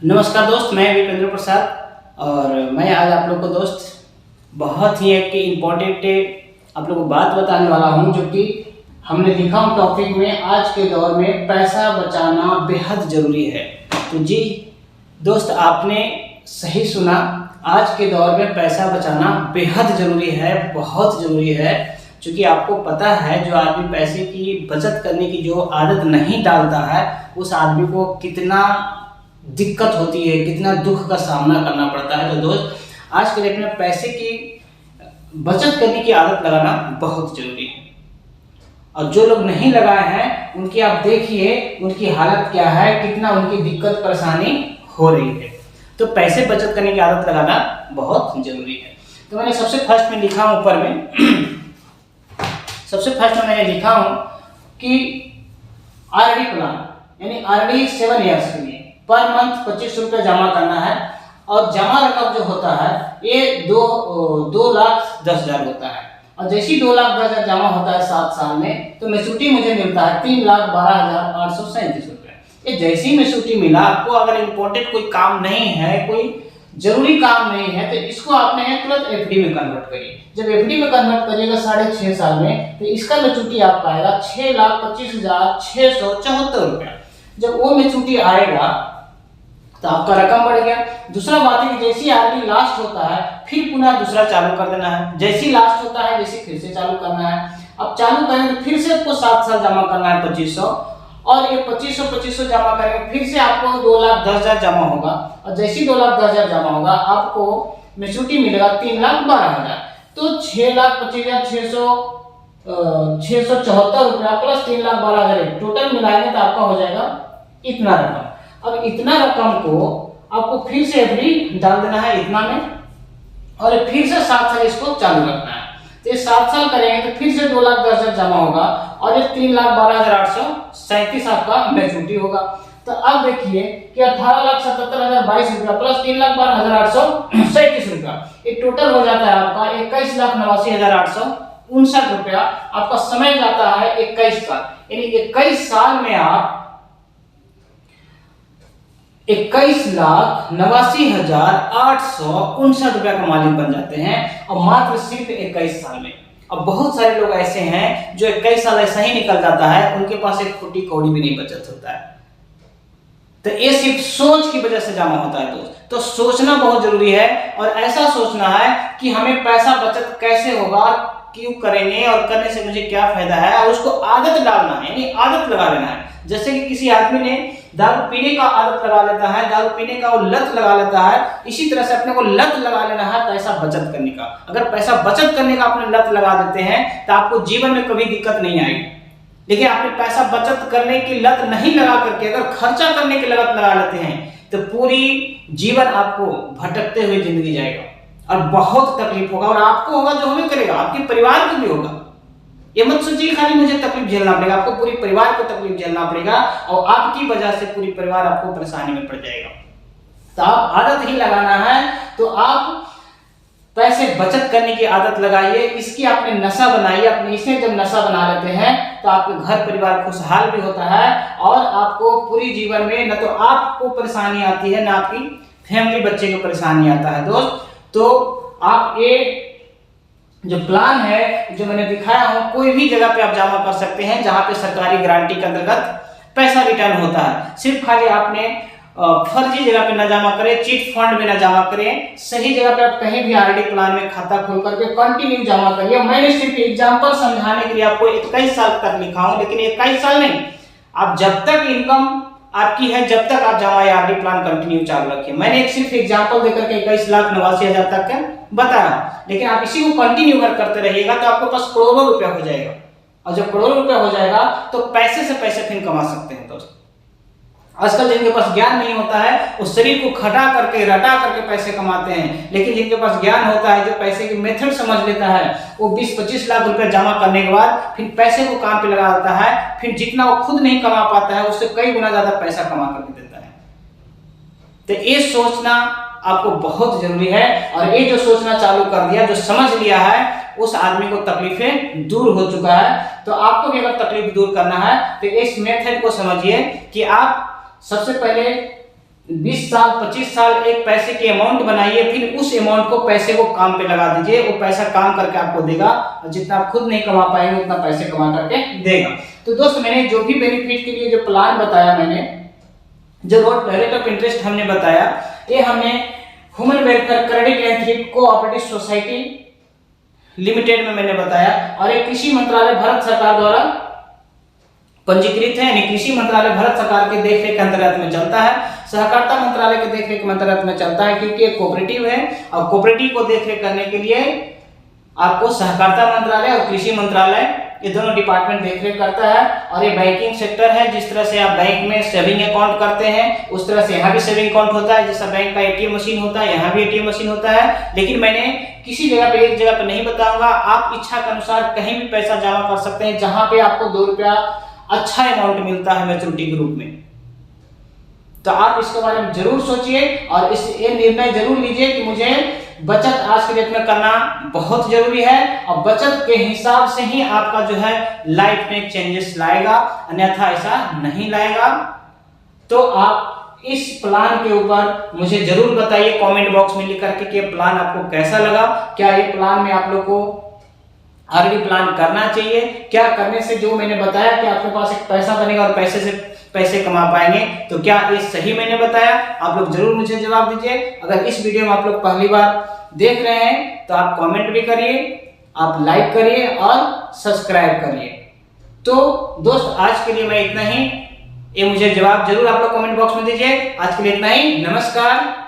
नमस्कार दोस्त, मैं विपेंद्र प्रसाद और मैं आज आप लोग को दोस्त बहुत ही एक इम्पोर्टेंट आप लोग को बात बताने वाला हूं, जो कि हमने लिखा हूं टॉपिक में, आज के दौर में पैसा बचाना बेहद ज़रूरी है। तो जी दोस्त, आपने सही सुना, आज के दौर में पैसा बचाना बेहद ज़रूरी है, बहुत ज़रूरी है। क्योंकि आपको पता है, जो आदमी पैसे की बचत करने की जो आदत नहीं डालता है, उस आदमी को कितना दिक्कत होती है, कितना दुख का सामना करना पड़ता है। तो दोस्त, आज के डेट में पैसे की बचत करने की आदत लगाना बहुत जरूरी है। और जो लोग नहीं लगाए हैं, उनकी आप देखिए उनकी हालत क्या है, कितना उनकी दिक्कत परेशानी हो रही है। तो पैसे बचत करने की आदत लगाना बहुत जरूरी है। तो मैंने सबसे फर्स्ट में लिखा हूं, ऊपर में सबसे फर्स्ट में मैंने लिखा हूं कि आरडी प्लान, यानी आरडी 7 ईयर्स के लिए पर मंथ 25 रुपये जमा करना है। और जमा रकम जो होता है ये 2,10,000 होता है। और जैसे 2,10,000 जमा होता है 7 साल में, तो मैच्योरिटी मुझे मिलता है 3,12,837 रुपये। ये जैसे ही मैच्योरिटी मिला, आपको अगर इम्पोर्टेंट कोई काम नहीं है, कोई जरूरी काम नहीं है, तो इसको आपने तुरंत एफडी में कन्वर्ट करिए। जब एफडी में कन्वर्ट करिएगा 6.5 साल में, तो इसका मैच्योरिटी आपका आएगा 6,25,674 रुपया। जब वो मैच्योरिटी आएगा तो आपका रकम बढ़ गया। दूसरा बात है कि जैसे आरडी लास्ट होता है, फिर पुनः दूसरा चालू कर देना है। जैसे लास्ट होता है, जैसे फिर से चालू करना है। अब चालू करेंगे तो फिर से आपको 7 साल जमा करना है 2500, और ये 2500 जमा करेंगे, फिर से आपको 2,10,000 जमा होगा। और जैसे 2,10,000 जमा होगा, आपको मैच्योरिटी मिलेगा 3,12,000। तो 6,25,674 रुपया प्लस 3,12,000 टोटल मिलाएंगे तो आपका हो जाएगा इतना रकम। अब इतना रकम को आपको फिर से एफडी डाल देना है इतना में, और फिर से 7 साल इसको चालू रखना है। तो ये 7 साल करेंगे तो फिर से 2,10,000 जमा होगा, और ये 3,12,837 आपका मैच्योरिटी होगा। तो अब देखिए कि 18,77,022 रुपया प्लस 3,12,837 रुपया, ये टोटल हो जाता है आपका 21,89,859 रुपया। आपका समय जाता है 21 साल, यानी 21 साल में आप 21,89,859 रुपया का मालिक बन जाते हैं, और मात्र सिर्फ 21 साल में। अब बहुत सारे लोग ऐसे हैं जो 21 साल ऐसा ही निकल जाता है, उनके पास एक फुटी कौड़ी भी नहीं बचत होता है। तो ये सिर्फ सोच की वजह से जमा होता है दोस्त। तो सोचना बहुत जरूरी है, और ऐसा सोचना है कि हमें पैसा बचत कैसे होगा, क्यों करेंगे, और करने से मुझे क्या फायदा है, और उसको आदत डालना है, यानी आदत लगा लेना है। जैसे कि किसी आदमी ने दारू पीने का आदत लगा लेता है, दारू पीने का वो लत लगा लेता है, इसी तरह से अपने को लत लगा लेना है पैसा बचत करने का। अगर पैसा बचत करने का अपने लत लगा देते हैं, तो आपको जीवन में कभी दिक्कत नहीं आएगी। लेकिन आपने पैसा बचत करने की लत नहीं लगा करके अगर खर्चा करने की लत लगा लेते हैं, तो पूरी जीवन आपको भटकते हुए जिंदगी जाएगा, और बहुत तकलीफ होगा। और आपको होगा, जो हमें करेगा, आपके परिवार को भी होगा। ये मत सोचिए खाली मुझे तकलीफ झेलना पड़ेगा, आपको पूरी परिवार को तकलीफ झेलना पड़ेगा, और आपकी वजह से पूरी परिवार आपको परेशानी में पड़ जाएगा। तो आप आदत ही लगाना है, तो आप पैसे बचत करने की आदत लगाइए, इसकी आपने नशा बनाइए। अपने इसे जब नशा बना लेते हैं, तो आपके घर परिवार खुशहाल भी होता है, और आपको पूरी जीवन में न तो आपको परेशानी आती है, न आपकी फैमिली बच्चे को परेशानी आता है दोस्त। तो आप ये जो प्लान है, जो मैंने दिखाया हूं, कोई भी जगह पे आप जमा कर सकते हैं जहां पे सरकारी गारंटी के अंतर्गत पैसा रिटर्न होता है। सिर्फ खाली आपने फर्जी जगह पे ना जमा करें, चिट फंड में ना जमा करें, सही जगह पे आप कहीं भी आरडी प्लान में खाता खोल करके कंटिन्यू जमा करिए। मैंने सिर्फ एग्जांपल समझाने के लिए आपको 21 साल तक लिखा हूं, लेकिन 21 साल नहीं, आप जब तक इनकम आपकी है, जब तक आप जमा आरडी प्लान कंटिन्यू चालू रखिए। मैंने एक सिर्फ एग्जांपल देकर के 21,89,000 तक का बताया, लेकिन आप इसी को कंटिन्यू करते रहिएगा तो आपके पास करोड़ों रुपया हो जाएगा। और जब करोड़ों रुपया हो जाएगा, तो पैसे से पैसे फिर कमा सकते हैं दोस्त। आजकल जिनके पास ज्ञान नहीं होता है, उस शरीर को खटा करके रटा करके पैसे कमाते हैं, लेकिन जिनके पास ज्ञान होता है, जो पैसे की मेथड समझ लेता है, वो 20-25 लाख रुपए जमा करने के बाद फिर पैसे को काम पे लगा देता है। फिर जितना वो खुद नहीं कमा पाता है, उससे कई गुना ज्यादा पैसा कमा करके देता है। तो ये सोचना आपको बहुत जरूरी है, और ये जो सोचना चालू कर दिया, जो समझ लिया है, उस आदमी को तकलीफें दूर हो चुका है। तो आपको भी अगर तकलीफ दूर करना है, तो इस मेथड को समझिए कि आप सबसे पहले 20 साल 25 साल एक पैसे की अमाउंट बनाइए, फिर उस अमाउंट को पैसे को काम पे लगा दीजिए, वो पैसा काम करके आपको देगा, और जितना आप खुद नहीं कमा पाएंगे उतना पैसे कमा करके देगा। तो दोस्त मैंने जो भी बेनिफिट के लिए जो प्लान बताया, मैंने जो रेट ऑफ इंटरेस्ट हमने बताया, ये हमने human welfare credit and thrift cooperative society limited में मैंने बताया, और एक कृषि मंत्रालय भारत सरकार द्वारा पंजीकृत है, यानी कृषि मंत्रालय भारत सरकार के देखरेख के अंतर्गत में चलता है, सहकारिता मंत्रालय के देखरेख के अंतर्गत में चलता है, क्योंकि एक कोऑपरेटिव है और कोऑपरेटिव को देखरेख करने के लिए आपको सहकारिता मंत्रालय और कृषि मंत्रालय ये दोनों डिपार्टमेंट देखरेख करता है। और ये बैंकिंग सेक्टर है, जिस तरह से आप बैंक में सेविंग अकाउंट करते हैं उस तरह से यहाँ भी सेविंग अकाउंट होता है, जैसा बैंक का एटीएम मशीन होता है यहाँ भी एटीएम मशीन होता है। लेकिन मैंने किसी जगह पे एक जगह पे नहीं बताऊंगा, आप इच्छा के अनुसार कहीं भी पैसा जमा कर सकते हैं, जहां पे आपको 2 रुपया अच्छा अमाउंट मिलता है मैच्योरिटी के रूप में। तो आप इसके बारे में जरूर सोचिए और ये निर्णय जरूर लीजिए कि मुझे बचत आज के डेट में करना बहुत जरूरी है, और बचत के हिसाब से ही आपका जो है लाइफ में चेंजेस लाएगा, अन्यथा ऐसा नहीं लाएगा। तो आप इस प्लान के ऊपर मुझे जरूर बताइए कमेंट बॉक्स में लिख करके कि प्लान आपको कैसा लगा, क्या ये प्लान में आप लोग को आरडी प्लान करना चाहिए, क्या करने से जो मैंने बताया कि आपके पास एक पैसा बनेगा और पैसे से पैसे कमा पाएंगे, तो क्या ये सही मैंने बताया? आप लोग जरूर मुझे जवाब दीजिए। अगर इस वीडियो में आप लोग पहली बार देख रहे हैं तो आप कमेंट भी करिए, आप लाइक करिए और सब्सक्राइब करिए। तो दोस्त आज के लिए मैं इतना ही, ये मुझे जवाब जरूर आप लोग कमेंट बॉक्स में दीजिए। आज के लिए इतना ही, नमस्कार।